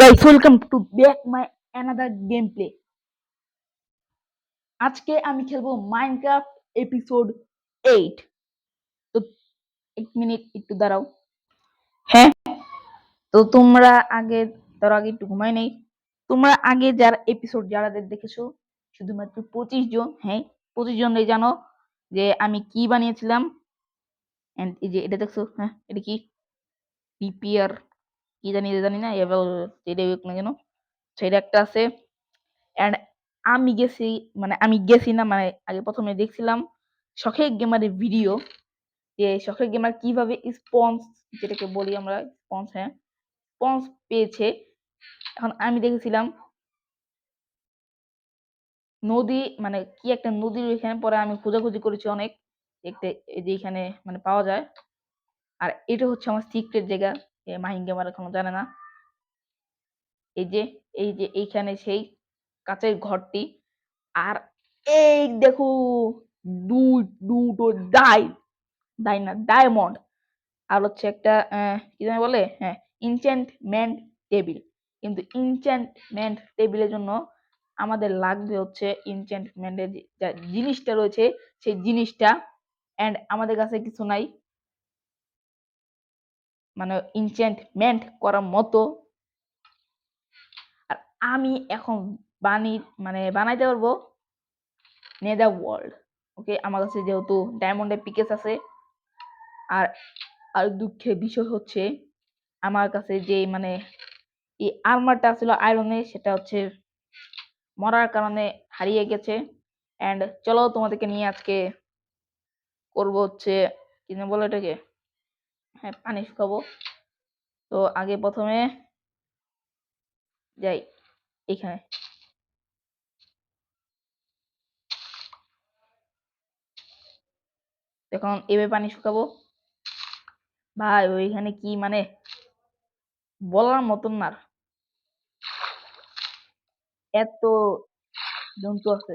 guys, welcome to back my another gameplay. আজকে আমি খেলবো মাইনক্রাফট এপিসোড 8। তো এক মিনিট একটু দাঁড়াও। হ্যাঁ, তো তোমরা আগে একটু ঘুমাই নেই। তোমরা আগে যারা এপিসোড যারাদের দেখেছো শুধুমাত্র 25 জন, হ্যাঁ 25 জনই জানো যে আমি কি বানিয়েছিলাম। এন্ড এই যে এটা দেখছো, হ্যাঁ এটা কি পিপিআর কি জানি না, এবার যেটা হোক না কেন সেটা একটা আছে। এন্ড আমি গেছি না, মানে আগে প্রথমে দেখছিলাম শখের গেমারের ভিডিও, যে শখের গেমার কিভাবে স্পন্স, যেটাকে বলি আমরা স্পন্স, হ্যাঁ স্পন্স পেয়েছে। এখন আমি দেখেছিলাম নদী, মানে কি একটা নদীর ওইখানে, পরে আমি খোঁজাখুঁজি করেছি অনেক দেখতে, এই যে এখানে মানে পাওয়া যায়। আর এটা হচ্ছে আমার সিক্রেট জায়গা, মাহিন গেমার এখনো জানে না। এই যে এইখানে সেই কাঁচের ঘরটি। আর এই দেখো দুটো ডায়মন্ড, আর হচ্ছে একটা কি জানি বলে, হ্যাঁ ইনচ্যান্টমেন্ট টেবিল। কিন্তু ইনচ্যান্টমেন্ট টেবিলের জন্য আমাদের লাগবে হচ্ছে ইনচ্যান্টমেন্টের যে জিনিসটা রয়েছে সেই জিনিসটা, এন্ড আমাদের কাছে কিছু নাই, মানে ইনচ্যান্টমেন্ট করার মতো। আর আমি এখন বানাইতে পারবো নেদার ওয়ার্ল্ড। ওকে, আমার কাছে যেহেতু ডায়মন্ডের পিকেস আছে। আর আর দুঃখের বিষয় হচ্ছে আমার কাছে যে মানে এই আর্মারটা ছিল আয়রনের, সেটা হচ্ছে মরার কারণে হারিয়ে গেছে। এন্ড চলো তোমাদেরকে নিয়ে আজকে করব হচ্ছে কি না বলো এটাকে, হ্যাঁ পানি শুকাবো। তো আগে প্রথমে যাই এখানে, এখন এভাবে পানি শুকাবো। ভাই ওইখানে কি মানে বলার মতন না, এত জন্তু আছে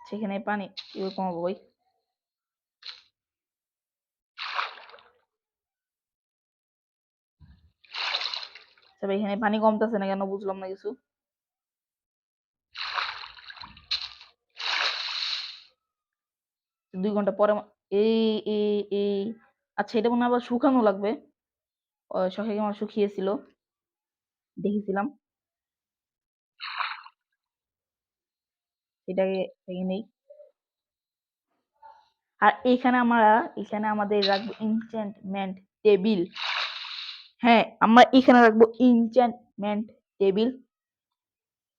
সেখানে। পানি কিভাবে কমাবো ভাই? তবে এখানে পানি কমতেছে না কেন বুঝলাম না কিছু। 2 ঘন্টা পরে এই এই এই আচ্ছা, এটা মনে হয় আবার শুকানো লাগবে। শখে আমার শুকিয়েছিল, দেখেছিলাম। এটাকে নেই। আর এখানে আমাদের রাখবো ইনচ্যান্টমেন্ট টেবিল। হ্যাঁ, আমরা এখানে রাখবো ইনচ্যান্টমেন্ট টেবিল।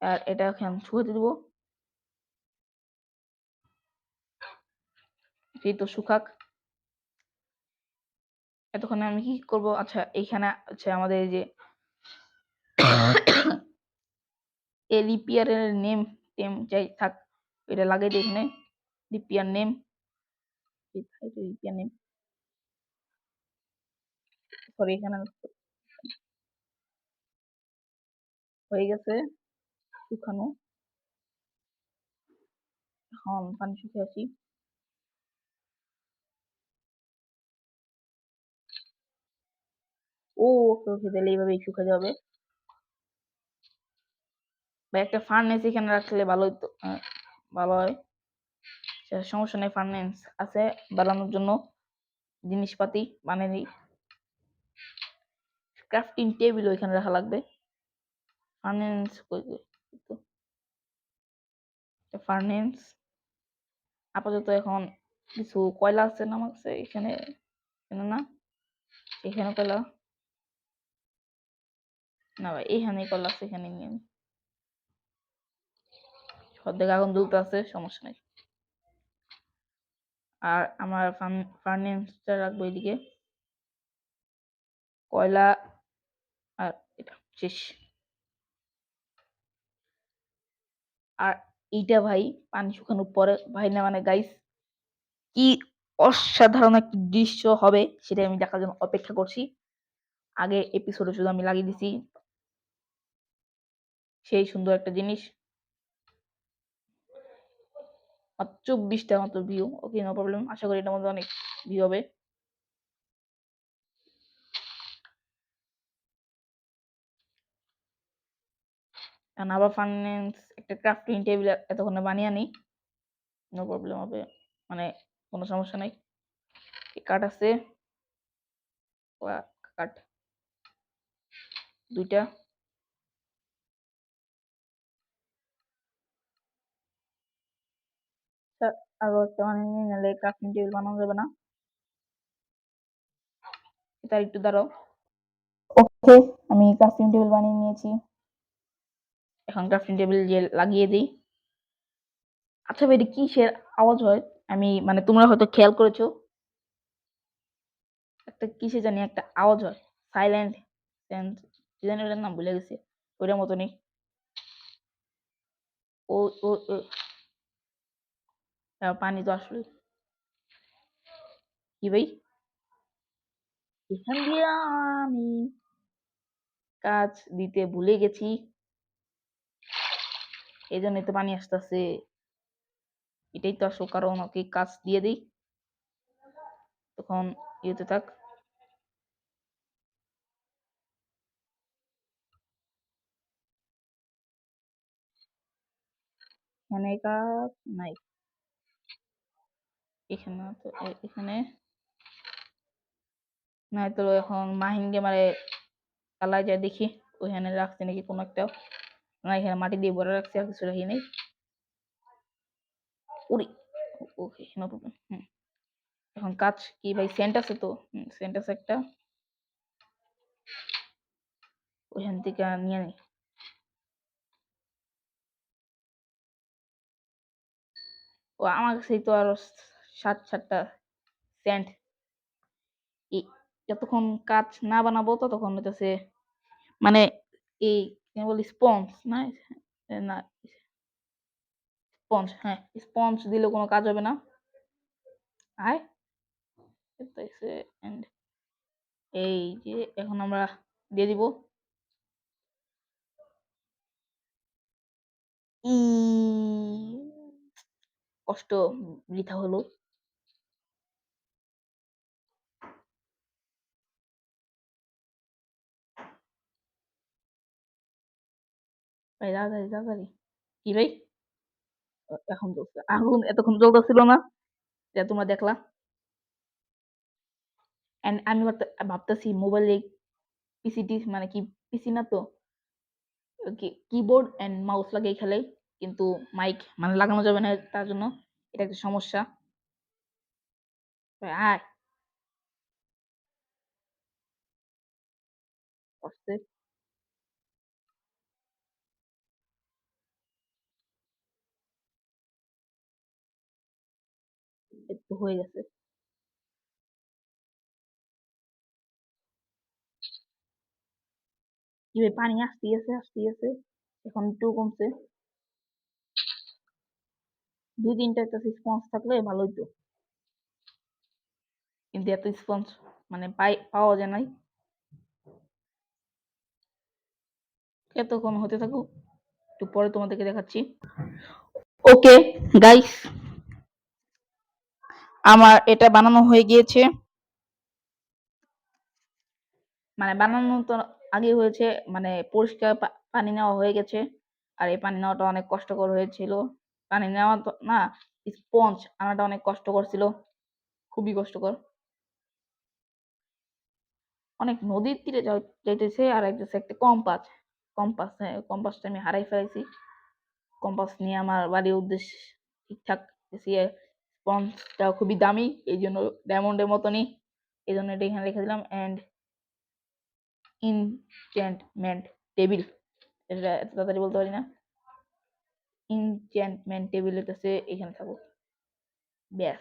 আর এটা এখন শুকাতে দেবো, এই তো শুকাক। এতক্ষণে আমি কি করব? আচ্ছা, এইখানে হচ্ছে আমাদের এই যে লিপিয়ারের নেম টেম যাই থাক, এটা লাগাই দিই এখানে। Leap year name, leap year name, sorry এখানে হয়ে গেছে শুকানো। এখন পানি শুকিয়ে আসি। ও ওকে ওকে, তাহলে এইভাবেই শুকিয়ে যাবে। বা একটা ফার্নেস এখানে রাখলে ভালো হতো, ভালো হয়। সমস্যা নেই, ফার্নেস আছে বানানোর জন্য জিনিসপাতি বানিয়ে নিই। ক্রাফটিং টেবিল ওইখানে রাখা লাগবে। ফার্নেস ফার্নেস আপাতত এখন কিছু কয়লা আছে না আমার কাছে এখানে, না এখানে কয়লা না ভাই, এখানে কয়লা আছে, এখানে নিয়ে নি। অর্ধেক আগুন জ্বলতে আছে, সমস্যা নেই। আর আমার ফার্নেসটা রাখবো এদিকে, কয়লা আর এটা শেষ। আর এইটা ভাই পানি শুকানোর পরে ভাই না মানে গাইস কি অসাধারণ একটা দৃশ্য হবে সেটা আমি দেখার জন্য অপেক্ষা করছি। আগে এপিসোডে শুধু আমি লাগিয়ে দিছি সেই সুন্দর একটা জিনিস। 24টা মতো ভিউ, ওকে নো প্রবলেম। আশা করি এটার মধ্যে অনেক ভিউ হবে। এখন আবার ফাইন্যান্স একটা ক্রাফটিং টেবিল এতক্ষণে বানিয়ে নিই, নো প্রবলেম হবে, মানে কোনো সমস্যা নাই। কাঠ আছে, কাঠ 2টা, আরো একটা বানিয়ে নিই, নাহলে ক্রাফটিং টেবিল বানানো যাবে না। এটা একটু দাঁড়াও। ওকে, আমি ক্রাফটিং টেবিল বানিয়ে নিয়েছি। এখন ক্রাফটিং টেবিল যে লাগিয়ে দিই। আচ্ছা ভাই, এটা কিসের আওয়াজ হয়? আমি মানে তোমরা হয়তো খেয়াল করেছো, একটা কিসে জানি একটা আওয়াজ হয়, সাইলেন্ট কি জানি ওটার নাম ভুলে গেছি, ওইটার মতনই। ও ও ও, পানি তো আসলে কি ভাই, এখান দিয়ে আমি কাজ দিতে ভুলে গেছি, এই জন্যই তো পানি আসতেছে। এটাই তো আসল কারণ। ওকে, কাজ দিয়ে দিই, তখন ইয়েতে থাক। এখানে কাজ নাই, এখানে তো এখানে নাই তো। এখন মাহিনকে মারে চালাই যায় দেখি, ওইখানে রাখছে নাকি কোনো একটা, না এখানে মাটি দিয়ে ভরে রাখছে, আর কিছু রাখি নেই। উড়ি, ওকে, নো প্রবলেম। এখন কাজ কি ভাই, সেন্ট আছে তো? সেন্ট আছে একটা, ওইখান থেকে নিয়ে নেই। ও আমার কাছেই তো আরো 7টা সেন্ট। যতক্ষণ কাজ না বানাবো ততক্ষণ হইতেছে, মানে এই কি বলি, স্পঞ্জ না, না স্পঞ্জ, হ্যাঁ স্পঞ্জ দিলে কোনো কাজ হবে না। আয় and এই যে এখন আমরা দিয়ে দিব। ই কষ্ট বৃথা হলো। ভাই তাড়াতাড়ি তাড়াতাড়ি, কি ভাই? এখন জ্বলছে আগুন, এতক্ষণ জ্বলতেছিল না, যা তোমরা দেখলা। এন্ড আমি ভাবতেছি মোবাইলে পিসিটি, মানে কি পিসি না তো, কিবোর্ড এন্ড মাউস লাগিয়ে খেলে, কিন্তু মাইক মানে লাগানো যাবে না, তার জন্য এটা একটা সমস্যা। আয় আস্তে, একটু হয়ে গেছে। কি ভাই, পানি আসতেই আছে আসতেই আছে, এখন একটু কমছে। 2-3টা একটা স্পঞ্জ থাকলে ভালো হইতো, কিন্তু এত স্পঞ্জ মানে পাওয়া যায় নাই। এতক্ষণ হতে থাকুক, একটু পরে তোমাদেরকে দেখাচ্ছি। ওকে গাইস, আমার এটা বানানো হয়ে গিয়েছে, মানে বানানো তো আগে হয়েছে, মানে পরিষ্কার পানি নেওয়া হয়ে গেছে। আর এই পানি নেওয়াটা অনেক কষ্টকর হয়েছিল, পানি নেওয়া তো না, স্পঞ্জ আনাটা অনেক কষ্টকর ছিল, খুবই কষ্টকর। অনেক নদীর তীরে যাইতেছে, আর একটা কম্পাস, হ্যাঁ কম্পাসটা আমি হারাই ফেলাইছি। কম্পাস নিয়ে আমার বাড়ির উদ্দেশ্য ঠিকঠাক গেছি। স্পঞ্জটা খুবই দামি, এই জন্য ডায়মন্ডের মতনই, এই জন্য এটা এখানে রেখে দিলাম। এন্ড ইনচ্যান্টমেন্ট টেবিল, এটা এত তাড়াতাড়ি বলতে পারি না, ইনচ্যান্টমেন্ট টেবিল হইতেছে এখানে থাকুক, ব্যাস।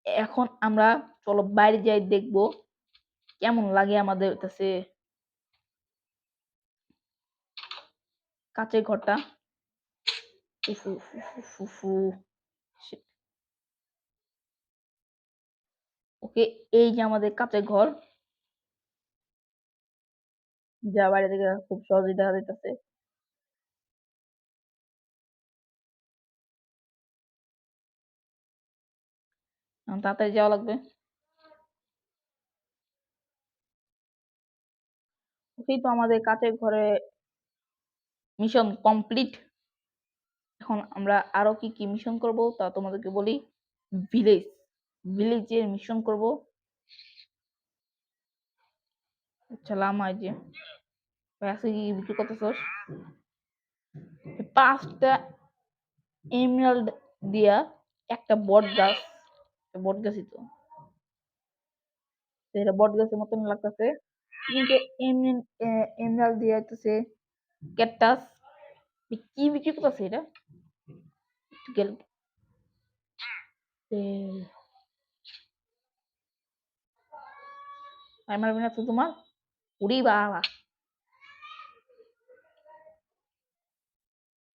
এখন আমরা চলো বাইরে যাই, দেখবো কেমন লাগে আমাদের কাছে কাঁচের ঘরটা। UFO UFO UFO. ওকে, এই যে আমাদের কাঁচের ঘর, যা বাইরে থেকে খুব সহজেই দেখা যাইতেছে। তাড়াতাড়ি যাওয়া লাগবে। ওকেই তো আমাদের কাঁচের ঘরে মিশন কমপ্লিট। এখন আমরা আরো কি কি মিশন করব তা তোমাদেরকে বলি। ভিলেজের মিশন করব। চালাম আজ আছে কি বিক্রি করতেছস? 5টা এমরাল্ড দিয়া একটা বট গাছই তো এটা বট গাছের মতন লাগতেছে, কিন্তু এমরাল্ড দিয়া হইতেছে ক্যাকটাস। কি বিক্রি করতেছে এটা? গেল আমার না তো তোমার উড়ি বাবা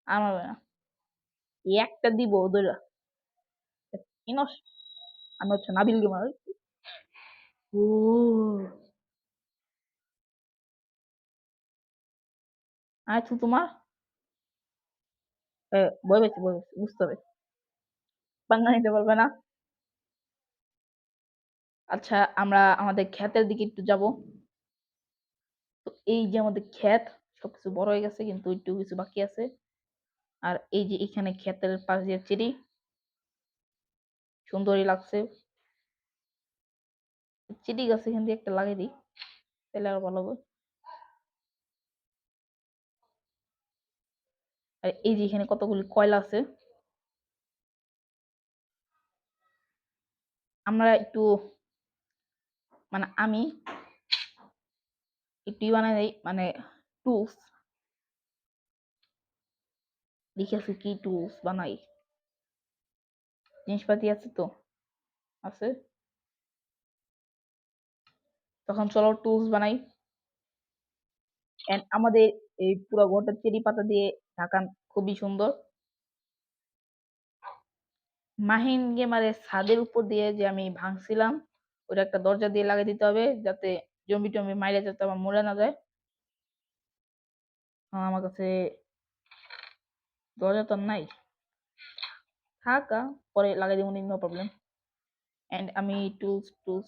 আমার না একটা দিব ধরে ইনস। আমি হচ্ছে নাবিল গেমার। ও আচ্ছা তোমার বই পেয়েছি বুঝতে হবে। বাংলা নিতে পারবে না। আচ্ছা আমরা আমাদের ক্ষেতের দিকে একটু যাব। তো এই যে আমাদের ক্ষেত সবকিছু বড় হয়ে গেছে, কিন্তু একটু কিছু বাকি আছে। আর এই যে এখানে ক্ষেতের পাশ দিয়ে চেরি সুন্দরই লাগছে। চেরি গাছ এখান দিয়ে একটা লাগিয়ে দিই, তাহলে আরো ভালো হবে। আর এই যে এখানে কতগুলি কয়লা আছে, আমরা একটু মানে আমি একটু বানাই দেই, মানে টুলস লিখেছি কি টুলস বানাই। জিনিসপাতি আছে তো আছে, তখন চলো টুলস বানাই। এন্ড আমাদের এই পুরো ঘরটা চেরি পাতা দিয়ে ঢাকা, খুবই সুন্দর। মাহিন গেমারের ছাদের উপর দিয়ে যে আমি ভাঙছিলাম, ওটা একটা দরজা দিয়ে লাগিয়ে দিতে হবে, যাতে জম্বি টম্বি মাইরে যাতে আমার মরে না যায়। আমার কাছে দরজা তো নাই, থাকা পরে লাগাই দিব, নো প্রবলেম। এন্ড আমি টুলস টুলস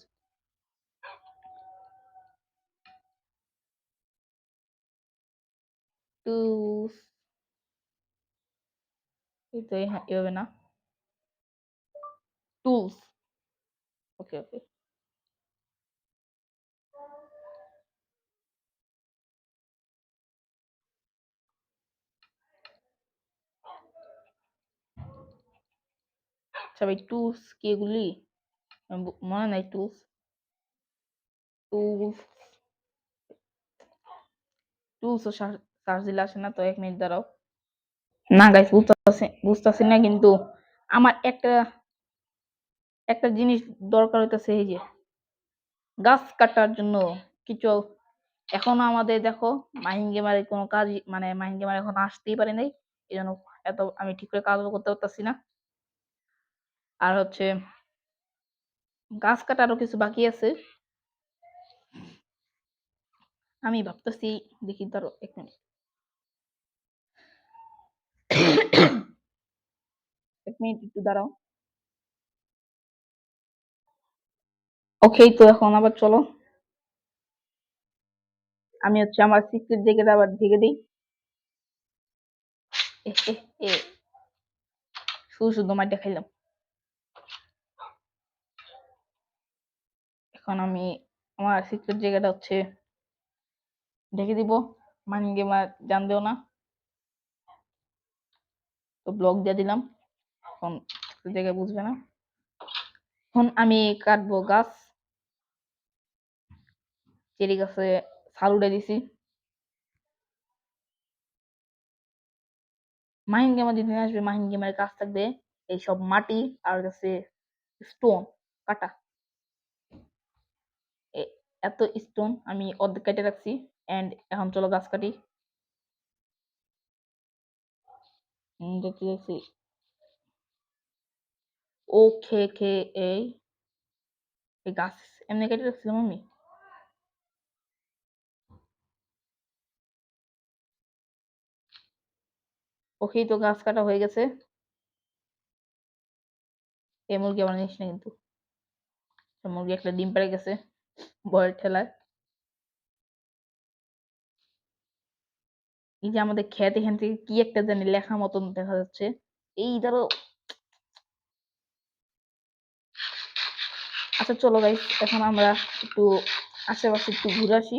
টুলস এই তো এভাবে না, টুলস। ওকে ওকে। আচ্ছা ভাই টুলস কি এগুলি? মনে নাই টুলস। টুলস টুলস ও সার্চ দিলে আসে না তো, 1 মিনিট দাঁড়াও। না গাইস বুঝতেছি না, কিন্তু আমার একটা একটা জিনিস দরকার হইতেছে, এই যে গাছ কাটার জন্য কিছু। এখনো আমাদের দেখো মাহিন গেমারের কোনো কাজ, মানে মাহিন গেমার এখন আসতেই পারে নাই, এই জন্য এত আমি ঠিক করে কাজও করতে পারতাছি না। আর হচ্ছে গাছ কাটা আরো কিছু বাকি আছে, আমি ভাবতেছি। দেখি ধরো 1 মিনিট। 1 মিনিট একটু দাঁড়াও। ওকে তো এখন আবার চলো, আমি হচ্ছে আমার সিক্রেট জায়গাটা আবার ঢেকে দিই। এ, এ, এ, শুধু শুধু মাইটা খাইলাম। এখন আমি আমার সিক্রেট জায়গাটা হচ্ছে ঢেকে দিব, মাইন গেমার জানবেও না। তো ব্লক দিয়ে দিলাম, এখন secret জায়গায় বুঝবে না। এখন আমি কাটবো গাছ, চেরি গাছে ছাল উড়ে দিছি। মাহিন গেমার যেদিন আসবে, মাহিন গেমার কাজ থাকবে এইসব মাটি আর কাছে স্টোন কাটা। এত স্টোন আমি অর্ধেক কেটে রাখছি। এন্ড এখন চলো গাছ কাটি। দেখছি দেখছি। ওকে খে এই এই গাছ এমনি কেটে রাখছিলাম আমি। ওকে তো গাছ কাটা হয়ে গেছে। এই মুরগি আমার নিস না কিন্তু, মুরগি একটা ডিম পেড়ে গেছে বয়ের ঠেলায়। এই যে আমাদের ক্ষেত, এখান থেকে কি একটা জানি লেখা মতন দেখা যাচ্ছে। এই ধরো, আচ্ছা চলো গাইস, এখন আমরা একটু আশেপাশে একটু ঘুরে আসি,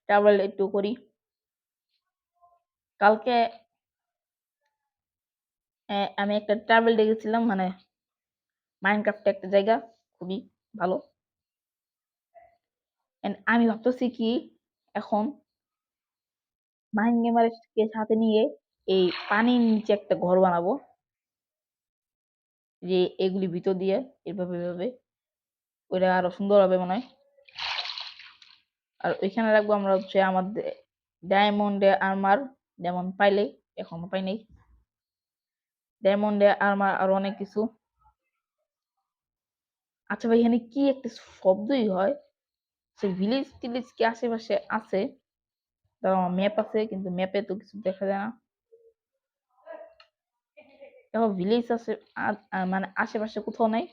ট্রাভেল একটু করি। কালকে আমি একটা ট্রাভেল দেখেছিলাম, মানে মাইনক্রাফটে একটা জায়গা খুবই ভালো। আমি ভাবতেছি কি, এখন মাইন গেমারকে সাথে নিয়ে এই পানির নিচে একটা ঘর বানাবো, যে এগুলি ভিতর দিয়ে এভাবে এভাবে, ওইটা আরো সুন্দর হবে মনে হয়। আর ওইখানে রাখবো আমরা হচ্ছে আমাদের ডায়মন্ডে আর্মার, যেমন পাইলে, এখনো পাই নাই ডায়মন্ডে আর্মার, আর অনেক কিছু। আচ্ছা ভাই, এখানে কি একটা শব্দই হয়, সে ভিলেজ টিলেজ কি আশেপাশে আছে? দাঁড়াও, ম্যাপ আছে কিন্তু ম্যাপে তো কিছু দেখা যায় না। দেখো ভিলেজ আছে, মানে আশেপাশে কোথাও নাই।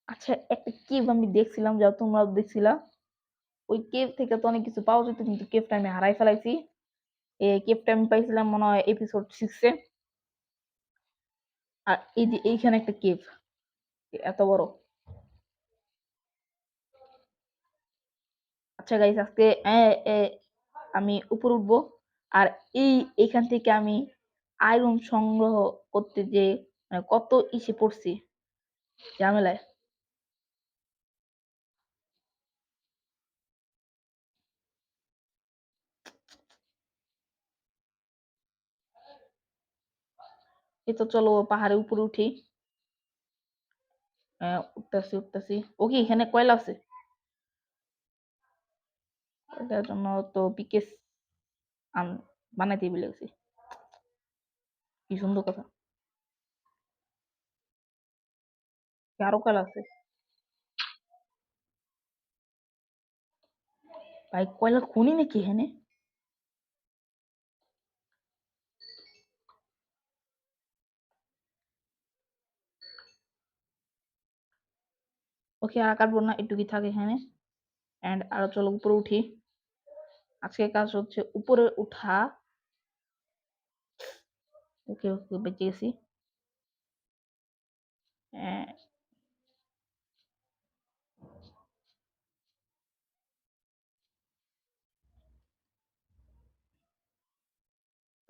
আচ্ছা, একটা কেভ আমি দেখছিলাম, যাও তোমরা দেখছিলা, ওই কেভ থেকে তো অনেক কিছু পাওয়া যেত, কিন্তু কেভটা আমি হারাই ফেলাইছি। এই কেভটা আমি পাইছিলাম মনে হয় এপিসোড 6-এ। আর এই যে এইখানে একটা কেভ, এত বড়। আচ্ছা গাইস, আজকে আমি উপরে উঠবো, আর এইখান থেকে আমি আয়রন সংগ্রহ করতে যে মানে কত ইসে পড়ছি ঝামেলায়। এই তো চলো পাহাড়ে উপরে উঠি। উঠতেছি উঠতেছি। ওকে, এখানে কয়লা আছে, এটার জন্য তো পিকেস বানাইতে বলেছি। কি সুন্দর কথা, আরো কয়লা আছে ভাই, কয়লা খুনি নাকি এখানে? ওকে, আর কাটবো না, একটু কি থাকে এখানে। এন্ড আরো চলো উপরে উঠি। আজকে কাজ হচ্ছে উপরে উঠা। ওকে ওকে, বেঁচে গেছি। আহ,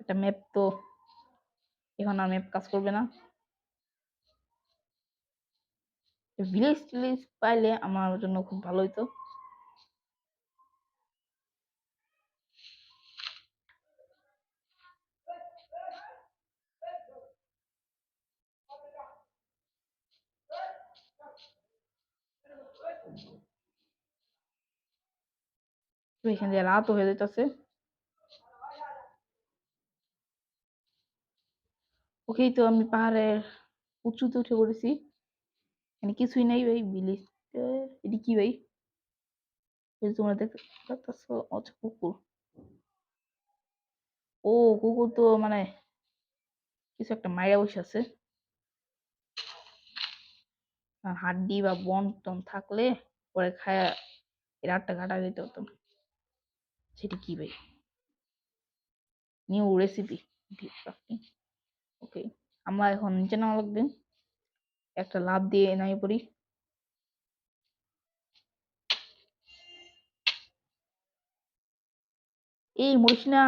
একটা ম্যাপ তো, এখন আর ম্যাপ কাজ করবে না। ভিলেজ টিলেজ পাইলে আমার জন্য খুব ভালো হইতো। তো এখান দিয়ে রাত হয়ে যাইতেছে। ওকেই, তো আমি পাহাড়ের উঁচুতে উঠে পড়েছি। এখানে কিছুই নাই ভাই, ভিলেজ। এটি কি ভাই, এই যে তোমরা দেখতে পাচ্ছ, আচ্ছা কুকুর। ও, কুকুর তো মানে কিছু একটা মাইরা বসে আছে। আর হাড্ডি বা বন টন থাকলে পরে খায়া এই রাতটা কাটা যেতে হতো। সেটি কি ভাই, নিউ রেসিপি। ওকে, আমরা এখন নিচে নামা লাগবে, একটা লাফ দিয়ে নাই পড়ি। এই মরিস না।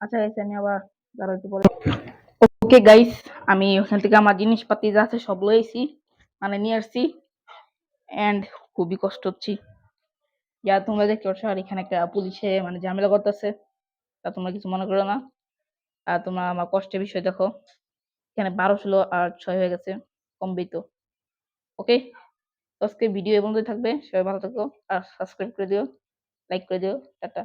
আচ্ছা গাইস, আমি আবার দাঁড়াও একটু পরে। ওকে গাইস, আমি ওখান থেকে আমার জিনিসপাতি যা আছে সব লয়েছি, মানে নিয়ে আসছি। এন্ড খুবই কষ্ট হচ্ছি, যা তোমরা দেখতে পাচ্ছ। আর এখানে একটা পুলিশে মানে ঝামেলা করতেছে, তা তোমরা কিছু মনে করো না। আর তোমরা আমার কষ্টের বিষয় দেখো, এখানে 12 ছিল আর 6 হয়ে গেছে, কমবেই তো। ওকে, তো আজকে ভিডিও এই পর্যন্তই থাকবে। সবাই ভালো থাকো, আর সাবস্ক্রাইব করে দিও, লাইক করে দিও। টাটা।